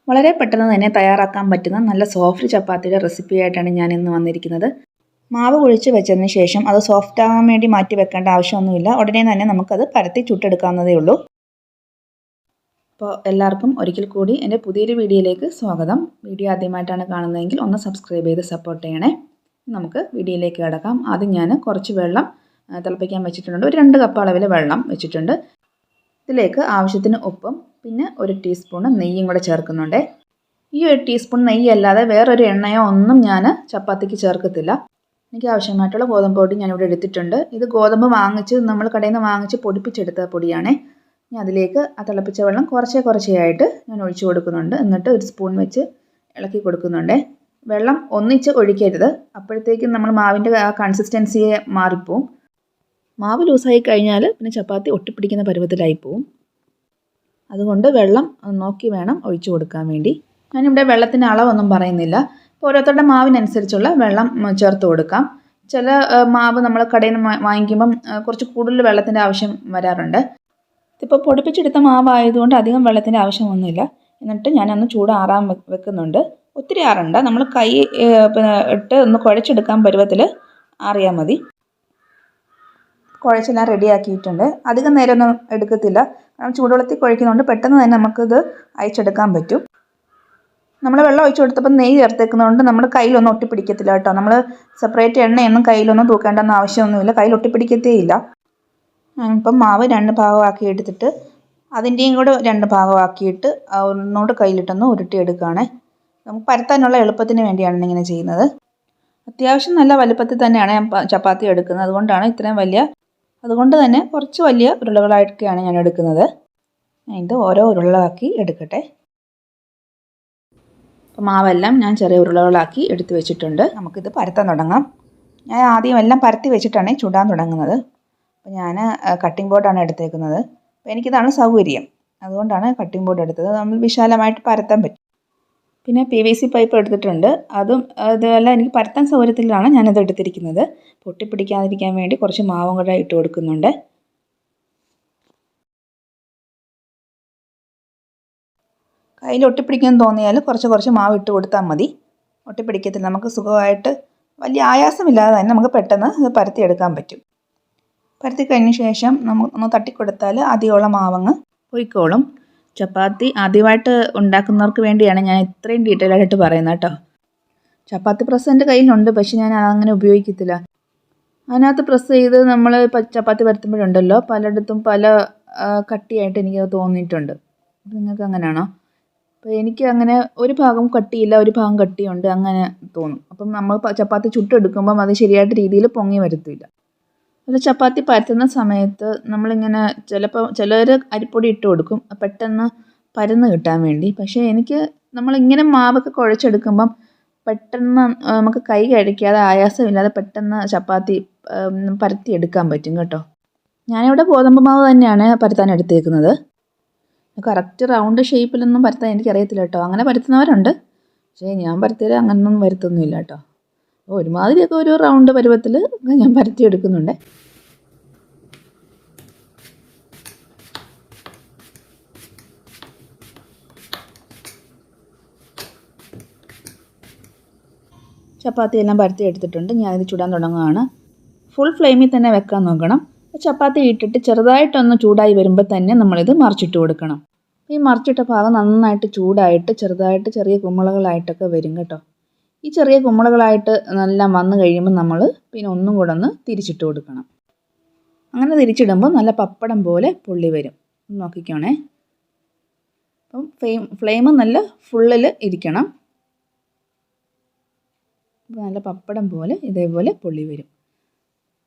വളരെ പെട്ടെന്ന് തന്നെ തയ്യാറാക്കാൻ പറ്റുന്ന നല്ല സോഫ്റ്റ് ചപ്പാത്തിയുടെ റെസിപ്പി ആയിട്ടാണ് ഞാൻ ഇന്ന് വന്നിരിക്കുന്നത്. മാവ് കുഴിച്ച് വെച്ചതിന് ശേഷം അത് സോഫ്റ്റ് ആകാൻ വേണ്ടി മാറ്റി വെക്കേണ്ട ആവശ്യമൊന്നുമില്ല. ഉടനെ തന്നെ നമുക്കത് പരത്തി ചുട്ടെടുക്കാവുന്നതേ ഉള്ളൂ. അപ്പോൾ എല്ലാവർക്കും ഒരിക്കൽ കൂടി എൻ്റെ പുതിയൊരു വീഡിയോയിലേക്ക് സ്വാഗതം. വീഡിയോ ആദ്യമായിട്ടാണ് കാണുന്നതെങ്കിൽ ഒന്ന് സബ്സ്ക്രൈബ് ചെയ്ത് സപ്പോർട്ട് ചെയ്യണേ. നമുക്ക് വീഡിയോയിലേക്ക് കിടക്കാം. ആദ്യം ഞാൻ കുറച്ച് വെള്ളം തിളപ്പിക്കാൻ വെച്ചിട്ടുണ്ട്. ഒരു 2 കപ്പ് അളവിൽ വെള്ളം വെച്ചിട്ടുണ്ട്. ഇതിലേക്ക് ആവശ്യത്തിന് ഉപ്പും പിന്നെ 1 ടീസ്പൂൺ നെയ്യും കൂടെ ചേർക്കുന്നുണ്ട്. ഈ 1 ടീസ്പൂൺ നെയ്യ് അല്ലാതെ വേറൊരു എണ്ണയോ ഒന്നും ഞാൻ ചപ്പാത്തിക്ക് ചേർക്കത്തില്ല. എനിക്ക് ആവശ്യമായിട്ടുള്ള ഗോതമ്പ് പൊടി ഞാനിവിടെ എടുത്തിട്ടുണ്ട്. ഇത് ഗോതമ്പ് നമ്മൾ കടയിൽ നിന്ന് വാങ്ങിച്ച് പൊടിപ്പിച്ചെടുത്ത പൊടിയാണ്. ഇനി അതിലേക്ക് ആ തിളപ്പിച്ച വെള്ളം കുറച്ചേയായിട്ട് ഞാൻ ഒഴിച്ചു കൊടുക്കുന്നുണ്ട്. എന്നിട്ട് 1 സ്പൂൺ വെച്ച് ഇളക്കി കൊടുക്കുന്നുണ്ട്. വെള്ളം ഒന്നിച്ച് ഒഴിക്കരുത്, അപ്പോഴത്തേക്കും നമ്മൾ മാവിൻ്റെ ആ കൺസിസ്റ്റൻസിയെ മാറിപ്പോവും. മാവ് ലൂസായി കഴിഞ്ഞാൽ പിന്നെ ചപ്പാത്തി ഒട്ടിപ്പിടിക്കുന്ന പരുവത്തിലായി പോവും. അതുകൊണ്ട് വെള്ളം നോക്കി വേണം ഒഴിച്ചു കൊടുക്കാൻ വേണ്ടി. ഞാനിവിടെ വെള്ളത്തിൻ്റെ അളവൊന്നും പറയുന്നില്ല. ഇപ്പോൾ ഓരോരുത്തരുടെ മാവിനനുസരിച്ചുള്ള വെള്ളം ചേർത്ത് കൊടുക്കാം. ചില മാവ് നമ്മൾ കടയിൽ നിന്ന് വാങ്ങിക്കുമ്പം കുറച്ച് കൂടുതൽ വെള്ളത്തിൻ്റെ ആവശ്യം വരാറുണ്ട്. ഇതിപ്പോൾ പൊടിപ്പിച്ചെടുത്ത മാവായതുകൊണ്ട് അധികം വെള്ളത്തിൻ്റെ ആവശ്യമൊന്നുമില്ല. എന്നിട്ട് ഞാനൊന്ന് ചൂടാറാൻ വെക്കുന്നുണ്ട്. ഒത്തിരി ആറണ്ട, നമ്മൾ കൈ ഇട്ട് ഒന്ന് കുഴച്ചെടുക്കാൻ പരുവത്തിൽ ആറിയാൽ മതി. കുഴച്ചെല്ലാം റെഡിയാക്കിയിട്ടുണ്ട്. അധികം നേരമൊന്നും എടുക്കത്തില്ല, കാരണം ചൂടുവെള്ളത്തിൽ കുഴയ്ക്കുന്നതുകൊണ്ട് പെട്ടെന്ന് തന്നെ നമുക്കിത് അയച്ചെടുക്കാൻ പറ്റും. നമ്മൾ വെള്ളം ഒഴിച്ചു കൊടുത്തപ്പോൾ നെയ്യ് ചേർത്തേക്കുന്നതുകൊണ്ട് നമ്മൾ കയ്യിലൊന്നും ഒട്ടിപ്പിടിക്കത്തില്ല കേട്ടോ. നമ്മൾ സെപ്പറേറ്റ് എണ്ണയൊന്നും കയ്യിലൊന്നും തൂക്കേണ്ടെന്ന ആവശ്യമൊന്നുമില്ല, കയ്യിൽ ഒട്ടിപ്പിടിക്കത്തേ ഇല്ല. ഞാനിപ്പം മാവ് 2 ഭാഗമാക്കി എടുത്തിട്ട് അതിൻ്റെയും കൂടെ 2 ഭാഗമാക്കിയിട്ട് ഒന്നുകൂടെ കയ്യിലിട്ടൊന്ന് ഉരുട്ടിയെടുക്കുകയാണ്. നമുക്ക് പരത്താനുള്ള എളുപ്പത്തിന് വേണ്ടിയാണ് ഇങ്ങനെ ചെയ്യുന്നത്. അത്യാവശ്യം നല്ല വലുപ്പത്തിൽ തന്നെയാണ് ഞാൻ ചപ്പാത്തി എടുക്കുന്നത്. അതുകൊണ്ട് തന്നെ കുറച്ച് വലിയ ഉരുളകളായിട്ടൊക്കെയാണ് ഞാൻ എടുക്കുന്നത്. ഇത് ഓരോ ഉരുളകളാക്കി എടുക്കട്ടെ. അപ്പോൾ മാവെല്ലാം ഞാൻ ചെറിയ ഉരുളകളാക്കി എടുത്ത് വെച്ചിട്ടുണ്ട്. നമുക്കിത് പരത്താൻ തുടങ്ങാം. ഞാൻ ആദ്യം എല്ലാം പരത്തി വെച്ചിട്ടാണ് ചുടാൻ തുടങ്ങുന്നത്. അപ്പോൾ ഞാൻ കട്ടിംഗ് ബോർഡാണ് എടുത്തേക്കുന്നത്. അപ്പോൾ എനിക്കിതാണ് സൗകര്യം, അതുകൊണ്ടാണ് കട്ടിംഗ് ബോർഡ് എടുത്തത്. നമ്മൾ വിശാലമായിട്ട് പരത്താൻ പറ്റും. പിന്നെ PVC പൈപ്പ് എടുത്തിട്ടുണ്ട്. ഇതെല്ലാം എനിക്ക് പരത്താൻ സൗകര്യത്തിലാണ് ഞാനത് എടുത്തിരിക്കുന്നത്. പൊട്ടിപ്പിടിക്കാതിരിക്കാൻ വേണ്ടി കുറച്ച് മാവും കൂടെ ഇട്ട് കൊടുക്കുന്നുണ്ട്. കയ്യിൽ ഒട്ടിപ്പിടിക്കാൻ തോന്നിയാൽ കുറച്ച് മാവ് ഇട്ട് കൊടുത്താൽ മതി. ഒട്ടിപ്പിടിക്കത്തില്ല, നമുക്ക് സുഖമായിട്ട് വലിയ ആയാസമില്ലാതെ തന്നെ നമുക്ക് പെട്ടെന്ന് ഇത് പരത്തിയെടുക്കാൻ പറ്റും. പരത്തി കഴിഞ്ഞ ശേഷം ഒന്ന് തട്ടിക്കൊടുത്താൽ ആദ്യമുള്ള മാവങ്ങ് പൊയ്ക്കോളും. ചപ്പാത്തി ആദ്യമായിട്ട് ഉണ്ടാക്കുന്നവർക്ക് വേണ്ടിയാണ് ഞാൻ ഇത്രയും ഡീറ്റെയിൽ ആയിട്ട് പറയുന്നത് കേട്ടോ. ചപ്പാത്തി പ്രസ് എൻ്റെ കയ്യിലുണ്ട്, പക്ഷെ ഞാൻ അങ്ങനെ ഉപയോഗിക്കത്തില്ല. അതിനകത്ത് പ്രസ് ചെയ്ത് നമ്മൾ ചപ്പാത്തി പരത്തുമ്പോഴുണ്ടല്ലോ പലയിടത്തും പല കട്ടിയായിട്ട് എനിക്ക് തോന്നിയിട്ടുണ്ട്. നിങ്ങൾക്ക് അങ്ങനെയാണോ? അപ്പോൾ എനിക്ക് അങ്ങനെ ഒരു ഭാഗം കട്ടിയില്ല, ഒരു ഭാഗം കട്ടിയുണ്ട്, അങ്ങനെ തോന്നും. അപ്പം നമ്മൾ ചപ്പാത്തി ചുട്ടെടുക്കുമ്പം അത് ശരിയായിട്ട് രീതിയിൽ പൊങ്ങി വരത്തില്ല. അത് ചപ്പാത്തി പരത്തുന്ന സമയത്ത് നമ്മളിങ്ങനെ ചിലർ അരിപ്പൊടി ഇട്ട് കൊടുക്കും പെട്ടെന്ന് പരന്ന് കിട്ടാൻ വേണ്ടി. പക്ഷേ നമ്മളിങ്ങനെ മാവൊക്കെ കുഴച്ചെടുക്കുമ്പം പെട്ടെന്ന് നമുക്ക് കൈ കഴിക്കാതെ ആയാസമില്ലാതെ പെട്ടെന്ന് ചപ്പാത്തി പരത്തിയെടുക്കാൻ പറ്റും കേട്ടോ. ഞാനിവിടെ ഗോതമ്പ് മാവ് തന്നെയാണ് പരത്താൻ എടുത്തേക്കുന്നത്. കറക്റ്റ് റൗണ്ട് ഷേപ്പിലൊന്നും പരത്താൻ എനിക്കറിയത്തില്ല കേട്ടോ. അങ്ങനെ പരത്തുന്നവരുണ്ട്, പക്ഷേ ഞാൻ പരത്തിയാൽ അങ്ങനൊന്നും വരുത്തൊന്നുമില്ല കേട്ടോ. ഒരുമാതിരിയൊക്കെ ഒരു റൗണ്ട് പരുവത്തിൽ ഞാൻ പരത്തിയെടുക്കുന്നുണ്ട്. ചപ്പാത്തി എല്ലാം പരത്തി എടുത്തിട്ടുണ്ട്. ഞാനിത് ചുടാൻ തുടങ്ങുകയാണ്. ഫുൾ ഫ്ലെയിമിൽ തന്നെ വെക്കാൻ നോക്കണം. ചപ്പാത്തി ഇട്ടിട്ട് ചെറുതായിട്ടൊന്ന് ചൂടായി വരുമ്പോൾ തന്നെ നമ്മളിത് മറിച്ചിട്ട് കൊടുക്കണം. ഈ മറിച്ചിട്ട ഭാഗം നന്നായിട്ട് ചൂടായിട്ട് ചെറിയ കുമ്മളകളായിട്ടൊക്കെ വരും കേട്ടോ. ഈ ചെറിയ കുമ്മളകളായിട്ട് എല്ലാം വന്നു കഴിയുമ്പോൾ നമ്മൾ പിന്നെ ഒന്നും കൂടെ ഒന്ന് തിരിച്ചിട്ട് കൊടുക്കണം. അങ്ങനെ തിരിച്ചിടുമ്പോൾ നല്ല പപ്പടം പോലെ പൊള്ളി വരും. നോക്കിക്കോണേ. അപ്പം ഫ്ലെയിം നല്ല ഫുള്ളിൽ ഇരിക്കണം. നല്ല പപ്പടം പോലെ ഇതേപോലെ പൊള്ളി വരും.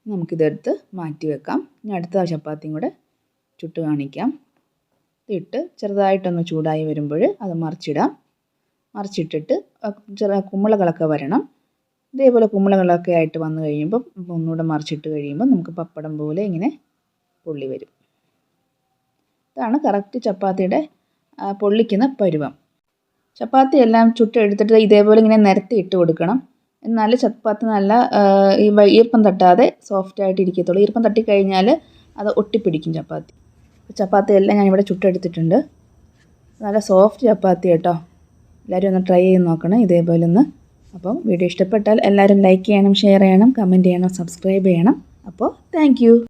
നമുക്കിതെടുത്ത് മാറ്റി വെക്കാം. ഇനി അടുത്ത ചപ്പാത്തിയും കൂടെ ചുട്ട് കാണിക്കാം. ഇട്ട് ചെറുതായിട്ടൊന്ന് ചൂടായി വരുമ്പോൾ അത് മറിച്ചിട്ടിട്ട് ചെറിയ കുമ്മളകളൊക്കെ വരണം. ഇതേപോലെ കുമ്മളകളൊക്കെ ആയിട്ട് വന്നു കഴിയുമ്പം ഒന്നുകൂടെ മറിച്ചിട്ട് കഴിയുമ്പോൾ നമുക്ക് പപ്പടം പോലെ ഇങ്ങനെ പൊള്ളി വരും. ഇതാണ് കറക്റ്റ് ചപ്പാത്തിയുടെ പൊള്ളിക്കുന്ന പരുവം. ചപ്പാത്തി എല്ലാം ചുട്ടെടുത്തിട്ട് ഇതേപോലെ ഇങ്ങനെ നിരത്തി ഇട്ട് കൊടുക്കണം. എന്നാലും ചപ്പാത്തി നല്ല ഈർപ്പം തട്ടാതെ സോഫ്റ്റായിട്ട് ഇരിക്കത്തുള്ളൂ. ഈർപ്പം തട്ടിക്കഴിഞ്ഞാൽ അത് ഒട്ടിപ്പിടിക്കും ചപ്പാത്തി. ചപ്പാത്തി എല്ലാം ഞാനിവിടെ ചുട്ടെടുത്തിട്ടുണ്ട്. നല്ല സോഫ്റ്റ് ചപ്പാത്തി കേട്ടോ. എല്ലാവരും ഒന്ന് ട്രൈ ചെയ്ത് നോക്കണം ഇതേപോലെ ഒന്ന്. അപ്പം വീഡിയോ ഇഷ്ടപ്പെട്ടാൽ എല്ലാവരും ലൈക്ക് ചെയ്യണം, ഷെയർ ചെയ്യണം, കമൻറ്റ് ചെയ്യണം, സബ്സ്ക്രൈബ് ചെയ്യണം. അപ്പോൾ താങ്ക്